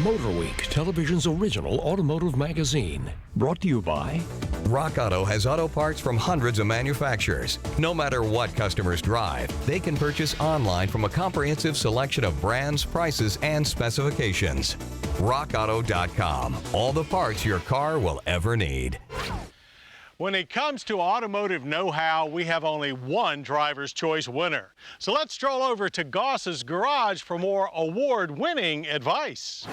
Motor Week, television's original automotive magazine. Brought to you by Rock Auto has auto parts from hundreds of manufacturers. No matter what customers drive, they can purchase online from a comprehensive selection of brands, prices, and specifications. RockAuto.com. All the parts your car will ever need. When it comes to automotive know-how, we have only one driver's choice winner. So let's stroll over to Goss's garage for more award-winning advice.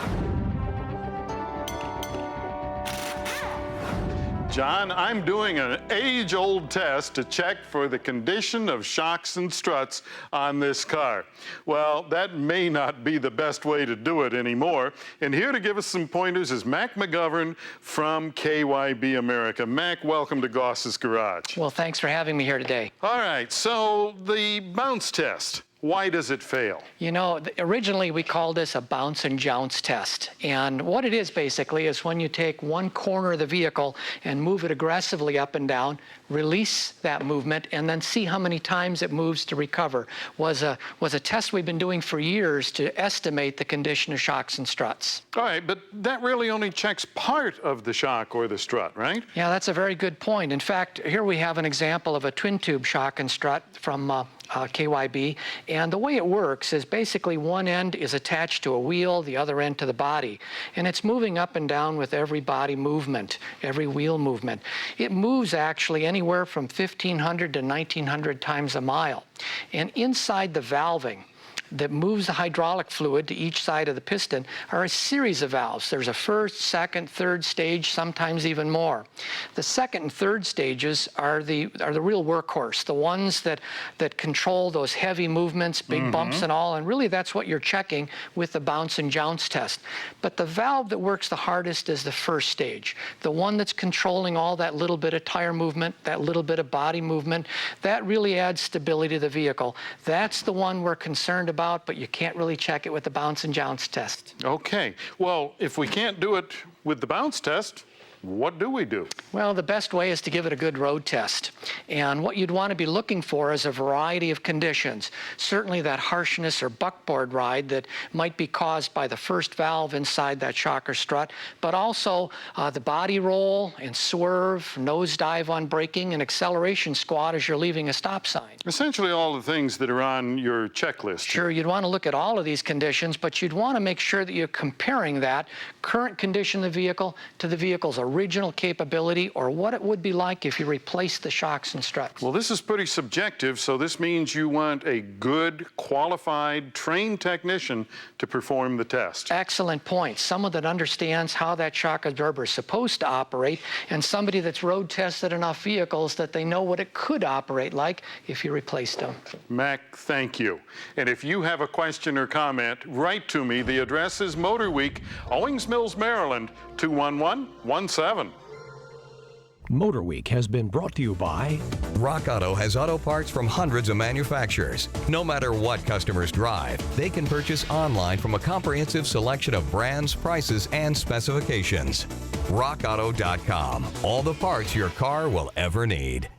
John, I'm doing an age-old test to check for the condition of shocks and struts on this car. Well, that may not be the best way to do it anymore. And here to give us some pointers is Mac McGovern from K.Y.B. America. Mac, welcome to Goss's Garage. Well, thanks for having me here today. All right, so the bounce test. Why does it fail? You know, originally we called this a bounce and jounce test. And what it is basically is when you take one corner of the vehicle and move it aggressively up and down, release that movement, and then see how many times it moves to recover. Was a test we've been doing for years to estimate the condition of shocks and struts. All right, but that really only checks part of the shock or the strut, right? Yeah, that's a very good point. In fact, here we have an example of a twin tube shock and strut from K.Y.B. And the way it works is basically one end is attached to a wheel, the other end to the body. And it's moving up and down with every body movement, every wheel movement. It moves actually anywhere from 1,500 to 1,900 times a mile. And inside the valving that moves the hydraulic fluid to each side of the piston are a series of valves. There's a first, second, third stage, sometimes even more. The second and third stages are the real workhorse, the ones that control those heavy movements, big bumps and all, and really that's what you're checking with the bounce and jounce test. But the valve that works the hardest is the first stage, the one that's controlling all that little bit of tire movement, that little bit of body movement. That really adds stability to the vehicle. That's the one we're concerned about, but you can't really check it with the bounce and jounce test. Okay. Well, if we can't do it with the bounce test, what do we do? Well, the best way is to give it a good road test. And what you'd want to be looking for is a variety of conditions. Certainly that harshness or buckboard ride that might be caused by the first valve inside that shock or strut, but also the body roll and swerve, nosedive on braking, and acceleration squat as you're leaving a stop sign. Essentially all the things that are on your checklist. Sure, you'd want to look at all of these conditions, but you'd want to make sure that you're comparing that current condition of the vehicle to the vehicle's original capability, or what it would be like if you replaced the shocks and struts. Well, this is pretty subjective, so this means you want a good, qualified, trained technician to perform the test. Excellent point. Someone that understands how that shock absorber is supposed to operate, and somebody that's road tested enough vehicles that they know what it could operate like if you replaced them. Mac, thank you. And if you have a question or comment, write to me. The address is Motor Week, Owings Mills, Maryland, 21117. Motor Week has been brought to you by Rock Auto has auto parts from hundreds of manufacturers. No matter what customers drive, they can purchase online from a comprehensive selection of brands, prices, and specifications. RockAuto.com. All the parts your car will ever need.